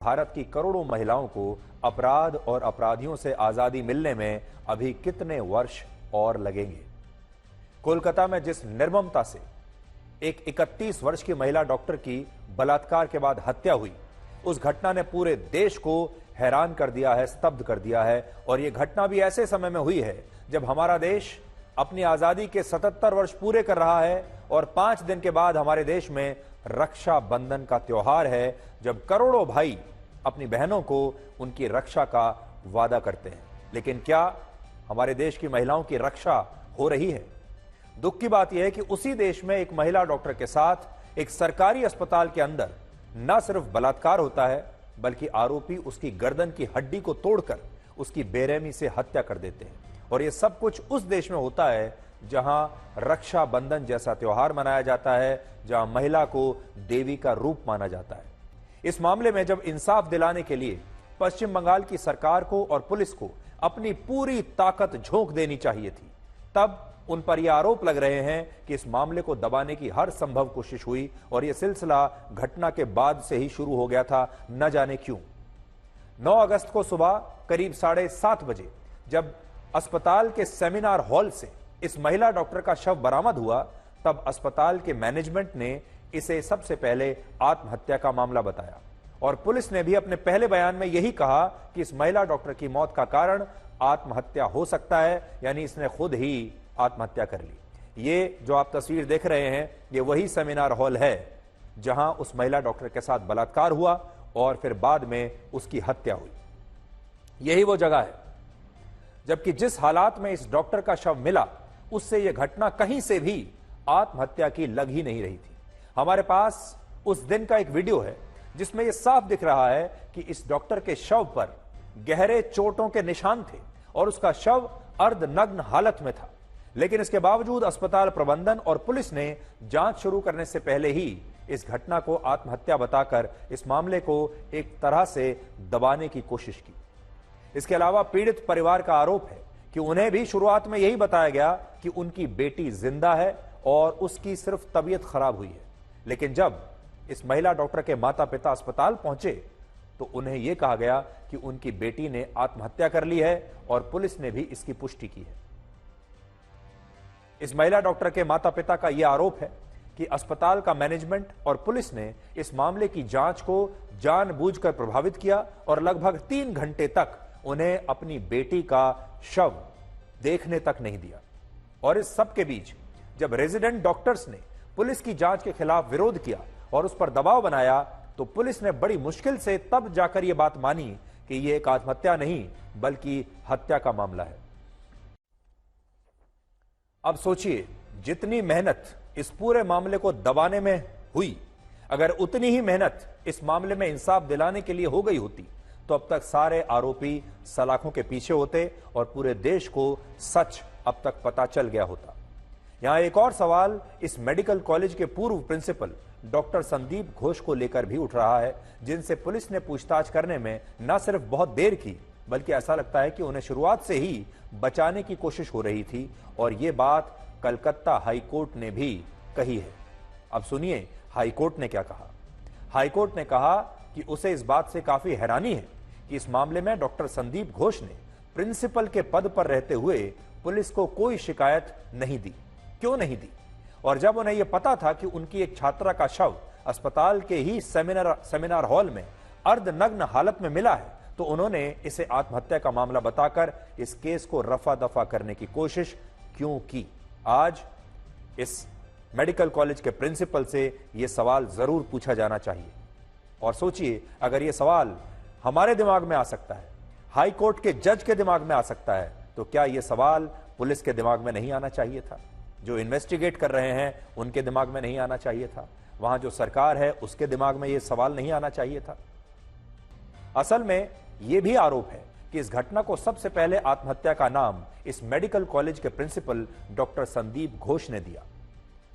भारत की करोड़ों महिलाओं को अपराध और अपराधियों से आजादी मिलने में अभी कितने वर्ष और लगेंगे। कोलकाता में जिस निर्ममता से एक 31 वर्ष की महिला डॉक्टर की बलात्कार के बाद हत्या हुई, उस घटना ने पूरे देश को हैरान कर दिया है, स्तब्ध कर दिया है। और यह घटना भी ऐसे समय में हुई है जब हमारा देश अपनी आजादी के 77 वर्ष पूरे कर रहा है और 5 दिन के बाद हमारे देश में रक्षाबंधन का त्योहार है, जब करोड़ों भाई अपनी बहनों को उनकी रक्षा का वादा करते हैं। लेकिन क्या हमारे देश की महिलाओं की रक्षा हो रही है? दुख की बात यह है कि उसी देश में एक महिला डॉक्टर के साथ एक सरकारी अस्पताल के अंदर न सिर्फ बलात्कार होता है, बल्कि आरोपी उसकी गर्दन की हड्डी को तोड़कर उसकी बेरहमी से हत्या कर देते हैं। और यह सब कुछ उस देश में होता है जहां रक्षाबंधन जैसा त्योहार मनाया जाता है, जहां महिला को देवी का रूप माना जाता है। इस मामले में जब इंसाफ दिलाने के लिए पश्चिम बंगाल की सरकार को और पुलिस को अपनी पूरी ताकत झोंक देनी चाहिए थी, तब उन पर यह आरोप लग रहे हैं कि इस मामले को दबाने की हर संभव कोशिश हुई और यह सिलसिला घटना के बाद से ही शुरू हो गया था, न जाने क्यों। 9 अगस्त को सुबह करीब 7:30 बजे जब अस्पताल के सेमिनार हॉल से इस महिला डॉक्टर का शव बरामद हुआ, तब अस्पताल के मैनेजमेंट ने इसे सबसे पहले आत्महत्या का मामला बताया। और पुलिस ने भी अपने पहले बयान में यही कहा कि इस महिला डॉक्टर की मौत का कारण आत्महत्या हो सकता है, यानी इसने खुद ही आत्महत्या कर ली। ये जो आप तस्वीर देख रहे हैं, ये वही सेमिनार हॉल है जहां उस महिला डॉक्टर के साथ बलात्कार हुआ और फिर बाद में उसकी हत्या हुई। यही वो जगह है जबकि जिस हालात में इस डॉक्टर का शव मिला, उससे यह घटना कहीं से भी आत्महत्या की लग ही नहीं रही थी। हमारे पास उस दिन का एक वीडियो है जिसमें यह साफ दिख रहा है कि इस डॉक्टर के शव पर गहरे चोटों के निशान थे और उसका शव अर्धनग्न हालत में था। लेकिन इसके बावजूद अस्पताल प्रबंधन और पुलिस ने जांच शुरू करने से पहले ही इस घटना को आत्महत्या बताकर इस मामले को एक तरह से दबाने की कोशिश की। इसके अलावा पीड़ित परिवार का आरोप है कि उन्हें भी शुरुआत में यही बताया गया कि उनकी बेटी जिंदा है और उसकी सिर्फ तबीयत खराब हुई है। लेकिन जब इस महिला डॉक्टर के माता पिता अस्पताल पहुंचे तो उन्हें यह कहा गया कि उनकी बेटी ने आत्महत्या कर ली है और पुलिस ने भी इसकी पुष्टि की है। इस महिला डॉक्टर के माता पिता का यह आरोप है कि अस्पताल का मैनेजमेंट और पुलिस ने इस मामले की जांच को जानबूझकर प्रभावित किया और लगभग 3 घंटे तक उन्हें अपनी बेटी का शव देखने तक नहीं दिया। और इस सब के बीच जब रेजिडेंट डॉक्टर्स ने पुलिस की जांच के खिलाफ विरोध किया और उस पर दबाव बनाया, तो पुलिस ने बड़ी मुश्किल से तब जाकर यह बात मानी कि यह एक आत्महत्या नहीं बल्कि हत्या का मामला है। अब सोचिए, जितनी मेहनत इस पूरे मामले को दबाने में हुई, अगर उतनी ही मेहनत इस मामले में इंसाफ दिलाने के लिए हो गई होती, तो अब तक सारे आरोपी सलाखों के पीछे होते और पूरे देश को सच अब तक पता चल गया होता। यहां एक और सवाल इस मेडिकल कॉलेज के पूर्व प्रिंसिपल डॉक्टर संदीप घोष को लेकर भी उठ रहा है, जिनसे पुलिस ने पूछताछ करने में न सिर्फ बहुत देर की, बल्कि ऐसा लगता है कि उन्हें शुरुआत से ही बचाने की कोशिश हो रही थी। और यह बात कलकत्ता हाईकोर्ट ने भी कही है। अब सुनिए हाईकोर्ट ने क्या कहा। हाईकोर्ट ने कहा कि उसे इस बात से काफी हैरानी है कि इस मामले में डॉक्टर संदीप घोष ने प्रिंसिपल के पद पर रहते हुए पुलिस को कोई शिकायत नहीं दी। क्यों नहीं दी? और जब उन्हें यह पता था कि उनकी एक छात्रा का शव अस्पताल के ही सेमिनार हॉल में अर्धनग्न हालत में मिला है, तो उन्होंने इसे आत्महत्या का मामला बताकर इस केस को रफा दफा करने की कोशिश क्यों की? आज इस मेडिकल कॉलेज के प्रिंसिपल से यह सवाल जरूर पूछा जाना चाहिए। और सोचिए, अगर यह सवाल हमारे दिमाग में आ सकता है, हाई कोर्ट के जज के दिमाग में आ सकता है, तो क्या यह सवाल पुलिस के दिमाग में नहीं आना चाहिए था? जो इन्वेस्टिगेट कर रहे हैं उनके दिमाग में नहीं आना चाहिए था? वहां जो सरकार है उसके दिमाग में यह सवाल नहीं आना चाहिए था? असल में यह भी आरोप है कि इस घटना को सबसे पहले आत्महत्या का नाम इस मेडिकल कॉलेज के प्रिंसिपल डॉक्टर संदीप घोष ने दिया।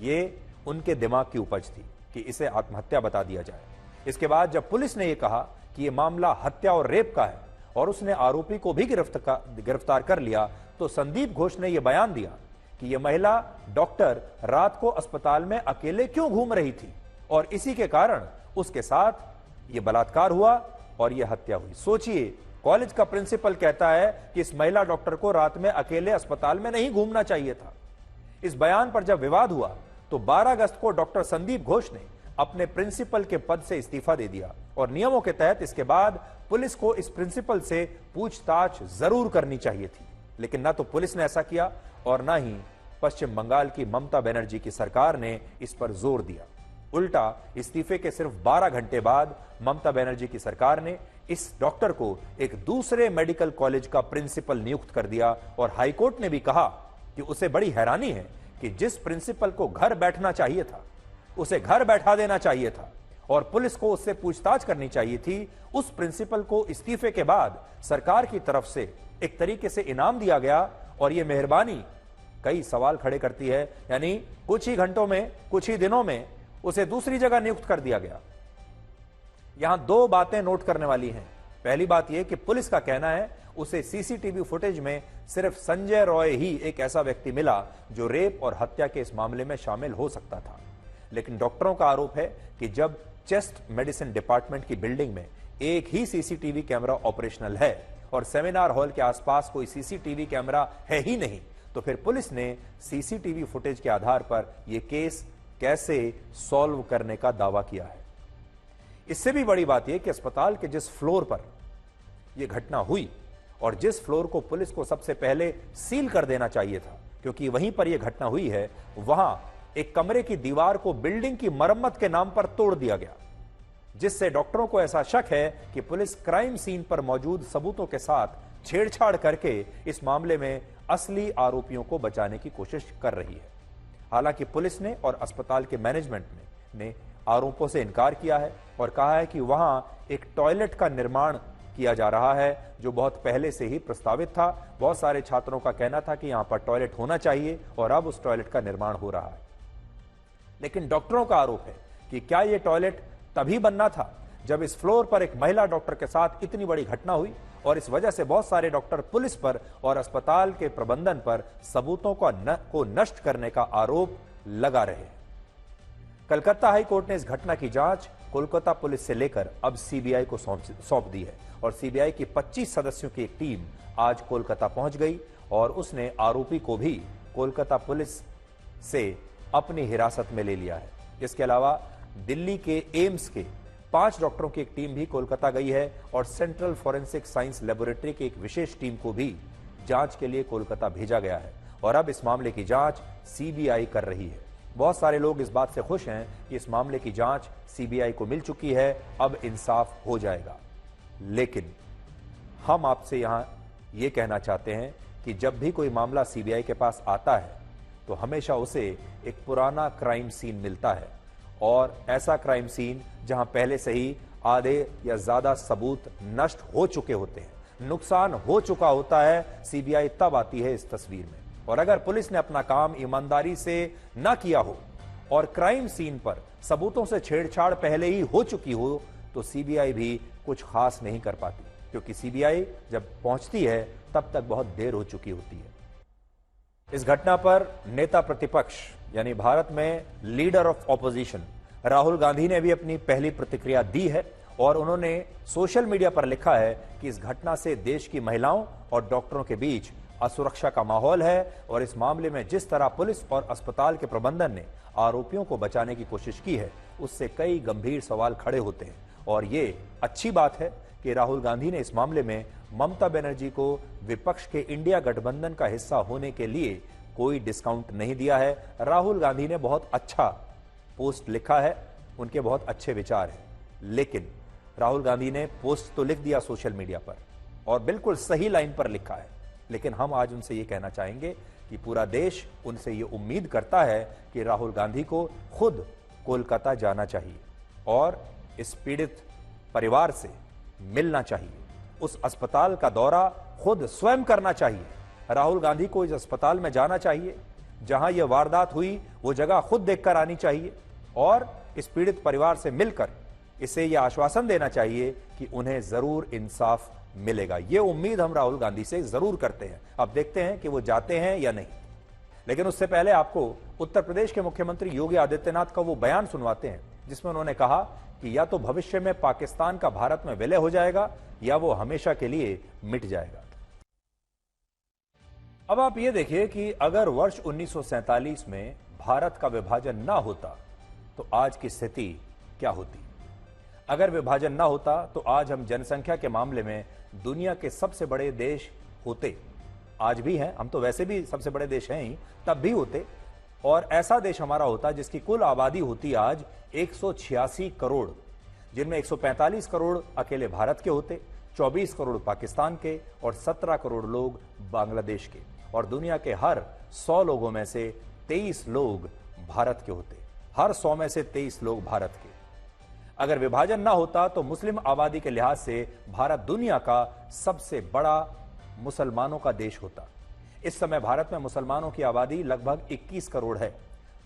ये उनके दिमाग की उपज थी कि इसे आत्महत्या बता दिया जाए। इसके बाद जब पुलिस ने यह कहा कि यह मामला हत्या और रेप का है और उसने आरोपी को भी गिरफ्तार कर लिया, तो संदीप घोष ने यह बयान दिया कि यह महिला डॉक्टर रात को अस्पताल में अकेले क्यों घूम रही थी और इसी के कारण उसके साथ यह बलात्कार हुआ और यह हत्या हुई। सोचिए, कॉलेज का प्रिंसिपल कहता है कि इस महिला डॉक्टर को रात में अकेले अस्पताल में नहीं घूमना चाहिए था। इस बयान पर जब विवाद हुआ तो 12 अगस्त को डॉक्टर संदीप घोष ने अपने प्रिंसिपल के पद से इस्तीफा दे दिया और नियमों के तहत इसके बाद पुलिस को इस प्रिंसिपल से पूछताछ जरूर करनी चाहिए थी। लेकिन ना तो पुलिस ने ऐसा किया और ना ही पश्चिम बंगाल की ममता बनर्जी की सरकार ने इस पर जोर दिया। उल्टा इस्तीफे के सिर्फ 12 घंटे बाद ममता बनर्जी की सरकार ने इस डॉक्टर को एक दूसरे मेडिकल कॉलेज का प्रिंसिपल नियुक्त कर दिया और हाईकोर्ट ने भी कहा कि उसे बड़ी हैरानी है कि जिस प्रिंसिपल को घर बैठना चाहिए था उसे घर बैठा देना चाहिए था और पुलिस को उससे पूछताछ करनी चाहिए थी, उस प्रिंसिपल को इस्तीफे के बाद सरकार की तरफ से एक तरीके से इनाम दिया गया और यह मेहरबानी कई सवाल खड़े करती है। यानी कुछ ही घंटों में, कुछ ही दिनों में उसे दूसरी जगह नियुक्त कर दिया गया। यहां दो बातें नोट करने वाली हैं। पहली बात यह कि पुलिस का कहना है उसे सीसीटीवी फुटेज में सिर्फ संजय रॉय ही एक ऐसा व्यक्ति मिला जो रेप और हत्या के इस मामले में शामिल हो सकता था। लेकिन डॉक्टरों का आरोप है कि जब चेस्ट मेडिसिन डिपार्टमेंट की बिल्डिंग में एक ही सीसीटीवी कैमरा ऑपरेशनल है और सेमिनार हॉल के आसपास कोई सीसीटीवी कैमरा है ही नहीं, तो फिर पुलिस ने सीसीटीवी फुटेज के आधार पर यह केस कैसे सॉल्व करने का दावा किया है। इससे भी बड़ी बात यह कि अस्पताल के जिस फ्लोर पर यह घटना हुई और जिस फ्लोर को पुलिस को सबसे पहले सील कर देना चाहिए था, क्योंकि वहीं पर यह घटना हुई है, वहां एक कमरे की दीवार को बिल्डिंग की मरम्मत के नाम पर तोड़ दिया गया, जिससे डॉक्टरों को ऐसा शक है कि पुलिस क्राइम सीन पर मौजूद सबूतों के साथ छेड़छाड़ करके इस मामले में असली आरोपियों को बचाने की कोशिश कर रही है। हालांकि पुलिस ने और अस्पताल के मैनेजमेंट ने आरोपों से इनकार किया है और कहा है कि वहां एक टॉयलेट का निर्माण किया जा रहा है जो बहुत पहले से ही प्रस्तावित था। बहुत सारे छात्रों का कहना था कि यहां पर टॉयलेट होना चाहिए और अब उस टॉयलेट का निर्माण हो रहा है। लेकिन डॉक्टरों का आरोप है कि क्या यह टॉयलेट तभी बनना था जब इस फ्लोर पर एक महिला डॉक्टर के साथ इतनी बड़ी घटना हुई और इस वजह से बहुत सारे डॉक्टर पुलिस पर और अस्पताल के प्रबंधन पर सबूतों को नष्ट करने का आरोप लगा रहे हैं। कलकत्ता हाई कोर्ट ने इस घटना की जांच कोलकाता पुलिस से लेकर अब सीबीआई को सौंप दी है और सीबीआई की 25 सदस्यों की एक टीम आज कोलकाता पहुंच गई और उसने आरोपी को भी कोलकाता पुलिस से अपनी हिरासत में ले लिया है। इसके अलावा दिल्ली के एम्स के 5 डॉक्टरों की एक टीम भी कोलकाता गई है और सेंट्रल फॉरेंसिक साइंस लेबोरेटरी की एक विशेष टीम को भी जांच के लिए कोलकाता भेजा गया है और अब इस मामले की जांच सीबीआई कर रही है। बहुत सारे लोग इस बात से खुश हैं कि इस मामले की जांच सीबीआई को मिल चुकी है, अब इंसाफ हो जाएगा। लेकिन हम आपसे यहां यह कहना चाहते हैं कि जब भी कोई मामला सीबीआई के पास आता है तो हमेशा उसे एक पुराना क्राइम सीन मिलता है और ऐसा क्राइम सीन जहां पहले से ही आधे या ज्यादा सबूत नष्ट हो चुके होते हैं, नुकसान हो चुका होता है। सीबीआई तब आती है इस तस्वीर में और अगर पुलिस ने अपना काम ईमानदारी से न किया हो और क्राइम सीन पर सबूतों से छेड़छाड़ पहले ही हो चुकी हो तो सीबीआई भी कुछ खास नहीं कर पाती, क्योंकि सीबीआई जब पहुंचती है तब तक बहुत देर हो चुकी होती है। इस घटना पर नेता प्रतिपक्ष यानी भारत में leader of opposition Rahul Gandhi ने भी अपनी पहली प्रतिक्रिया दी है और उन्होंने सोशल मीडिया पर लिखा है कि इस घटना से देश की महिलाओं और डॉक्टरों के बीच असुरक्षा का माहौल है और इस मामले में जिस तरह पुलिस और अस्पताल के प्रबंधन ने आरोपियों को बचाने की कोशिश की है उससे कई गंभीर सवाल खड़े होते हैं और ये अच्छी बात है कि राहुल गांधी ने इस मामले में ममता बनर्जी को विपक्ष के इंडिया गठबंधन का हिस्सा होने के लिए कोई डिस्काउंट नहीं दिया है। राहुल गांधी ने बहुत अच्छा पोस्ट लिखा है, उनके बहुत अच्छे विचार हैं, लेकिन राहुल गांधी ने पोस्ट तो लिख दिया सोशल मीडिया पर और बिल्कुल सही लाइन पर लिखा है, लेकिन हम आज उनसे ये कहना चाहेंगे कि पूरा देश उनसे ये उम्मीद करता है कि राहुल गांधी को खुद कोलकाता जाना चाहिए और इस पीड़ित परिवार से मिलना चाहिए, उस अस्पताल का दौरा खुद स्वयं करना चाहिए। राहुल गांधी को इस अस्पताल में जाना चाहिए, जहां यह वारदात हुई वो जगह खुद देखकर आनी चाहिए और इस पीड़ित परिवार से मिलकर इसे यह आश्वासन देना चाहिए कि उन्हें जरूर इंसाफ मिलेगा। यह उम्मीद हम राहुल गांधी से जरूर करते हैं। अब देखते हैं कि वो जाते हैं या नहीं। लेकिन उससे पहले आपको उत्तर प्रदेश के मुख्यमंत्री योगी आदित्यनाथ का वो बयान सुनवाते हैं जिसमें उन्होंने कहा कि या तो भविष्य में पाकिस्तान का भारत में विलय हो जाएगा या वो हमेशा के लिए मिट जाएगा। अब आप ये देखिए कि अगर वर्ष 1947 में भारत का विभाजन ना होता तो आज की स्थिति क्या होती। अगर विभाजन ना होता तो आज हम जनसंख्या के मामले में दुनिया के सबसे बड़े देश होते। आज भी हैं, हम तो वैसे भी सबसे बड़े देश हैं ही, तब भी होते। और ऐसा देश हमारा होता जिसकी कुल आबादी होती आज 186 करोड़, जिनमें 145 करोड़ अकेले भारत के होते, 24 करोड़ पाकिस्तान के और 17 करोड़ लोग बांग्लादेश के। और दुनिया के हर 100 लोगों में से 23 लोग भारत के होते। हर 100 में से 23 लोग भारत के। अगर विभाजन ना होता तो मुस्लिम आबादी के लिहाज से भारत दुनिया का सबसे बड़ा मुसलमानों का देश होता। इस समय भारत में मुसलमानों की आबादी लगभग 21 करोड़ है।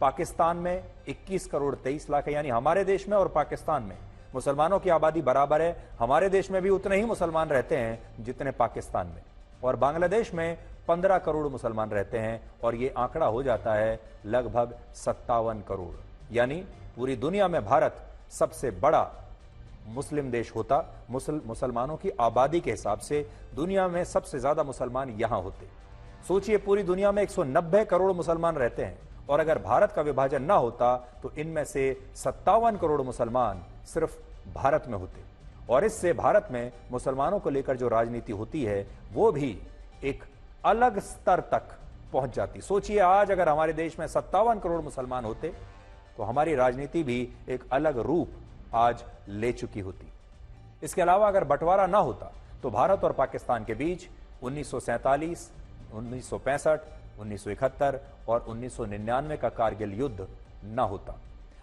पाकिस्तान में 21 करोड़ 23 लाख है, यानी हमारे देश में और पाकिस्तान में मुसलमानों की आबादी बराबर है। हमारे देश में भी उतने ही मुसलमान रहते हैं जितने पाकिस्तान में। और बांग्लादेश में 15 करोड़ मुसलमान रहते हैं और यह आंकड़ा हो जाता है लगभग 57 करोड़। यानी पूरी दुनिया में भारत सबसे बड़ा मुस्लिम देश होता। मुसलमानों की आबादी के हिसाब से दुनिया में सबसे ज्यादा मुसलमान यहां होते। सोचिए, पूरी दुनिया में 190 करोड़ मुसलमान रहते हैं और अगर भारत का विभाजन ना होता तो इनमें से 57 करोड़ मुसलमान सिर्फ भारत में होते। और इससे भारत में मुसलमानों को लेकर जो राजनीति होती है वो भी एक अलग स्तर तक पहुंच जाती। सोचिए, आज अगर हमारे देश में 57 करोड़ मुसलमान होते तो हमारी राजनीति भी एक अलग रूप आज ले चुकी होती। इसके अलावा अगर बंटवारा ना होता तो भारत और पाकिस्तान के बीच 1947, 1965, 1971 और 1999 का कारगिल युद्ध ना होता।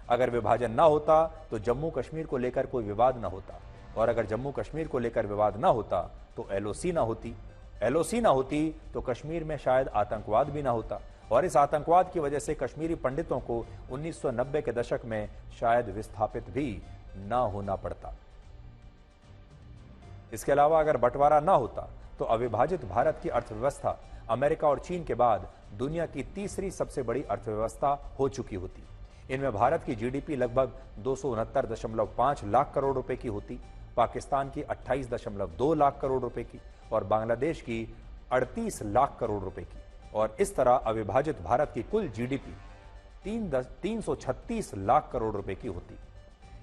अगर विभाजन ना होता तो जम्मू कश्मीर को लेकर कोई विवाद ना होता। और अगर जम्मू कश्मीर को लेकर विवाद ना होता तो एलओसी ना होती। एलओसी ना होती तो कश्मीर में शायद आतंकवाद भी ना होता। और इस आतंकवाद की वजह से कश्मीरी पंडितों को 1990 के दशक में शायद विस्थापित भी ना होना पड़ता। इसके अलावा अगर बंटवारा ना होता तो अविभाजित भारत की अर्थव्यवस्था अमेरिका और चीन के बाद दुनिया की तीसरी सबसे बड़ी अर्थव्यवस्था हो चुकी होती। इनमें भारत की जीडीपी लगभग 269.5 लाख करोड़ रुपए की होती, पाकिस्तान की 28.2 लाख करोड़ रुपए की और बांग्लादेश की 38 लाख करोड़ रुपए की। और इस तरह अविभाजित भारत की कुल जीडीपी 336 लाख करोड़ रुपए की होती।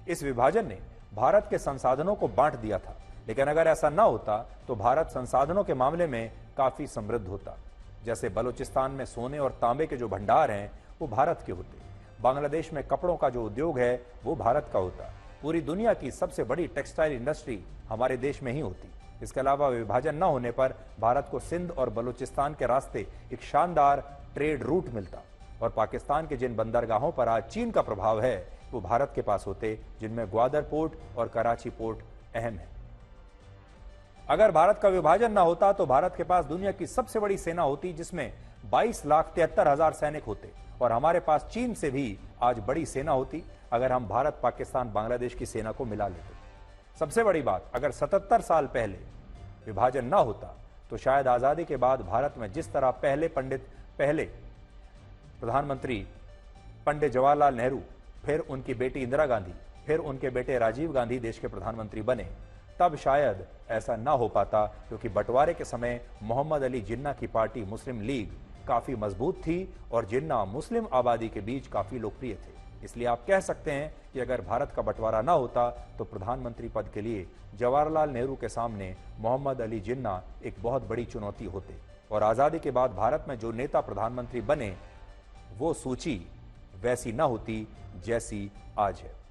इस विभाजन ने भारत के संसाधनों को बांट दिया था, लेकिन अगर ऐसा ना होता तो भारत संसाधनों के मामले में काफी समृद्ध होता। जैसे बलूचिस्तान में सोने और तांबे के जो भंडार हैं वो भारत के होते। बांग्लादेश में कपड़ों का जो उद्योग है वो भारत का होता। पूरी दुनिया की सबसे बड़ी टेक्सटाइल इंडस्ट्री हमारे देश में ही होती। इसके अलावा विभाजन न होने पर भारत को सिंध और बलूचिस्तान के रास्ते एक शानदार ट्रेड रूट मिलता और पाकिस्तान के जिन बंदरगाहों पर आज चीन का प्रभाव है वो भारत के पास होते, जिनमें ग्वादर पोर्ट और कराची पोर्ट अहम है। अगर भारत का विभाजन ना होता तो भारत के पास दुनिया की सबसे बड़ी सेना होती, जिसमें 22,73,000 सैनिक होते और हमारे पास चीन से भी आज बड़ी सेना होती अगर हम भारत, पाकिस्तान, बांग्लादेश की सेना को मिला लेते। सबसे बड़ी बात, अगर 77 साल पहले विभाजन ना होता तो शायद आजादी के बाद भारत में जिस तरह पहले प्रधानमंत्री पंडित जवाहरलाल नेहरू, फिर उनकी बेटी इंदिरा गांधी, फिर उनके बेटे राजीव गांधी देश के प्रधानमंत्री बने, तब शायद ऐसा ना हो पाता, क्योंकि बंटवारे के समय मोहम्मद अली जिन्ना की पार्टी मुस्लिम लीग काफी मजबूत थी और जिन्ना मुस्लिम आबादी के बीच काफी लोकप्रिय थे। इसलिए आप कह सकते हैं कि अगर भारत का बंटवारा ना होता तो प्रधानमंत्री पद के लिए जवाहरलाल नेहरू के सामने मोहम्मद अली जिन्ना एक बहुत बड़ी चुनौती होते और आजादी के बाद भारत में जो नेता प्रधानमंत्री बने वो सूची वैसी ना होती जैसी आज है।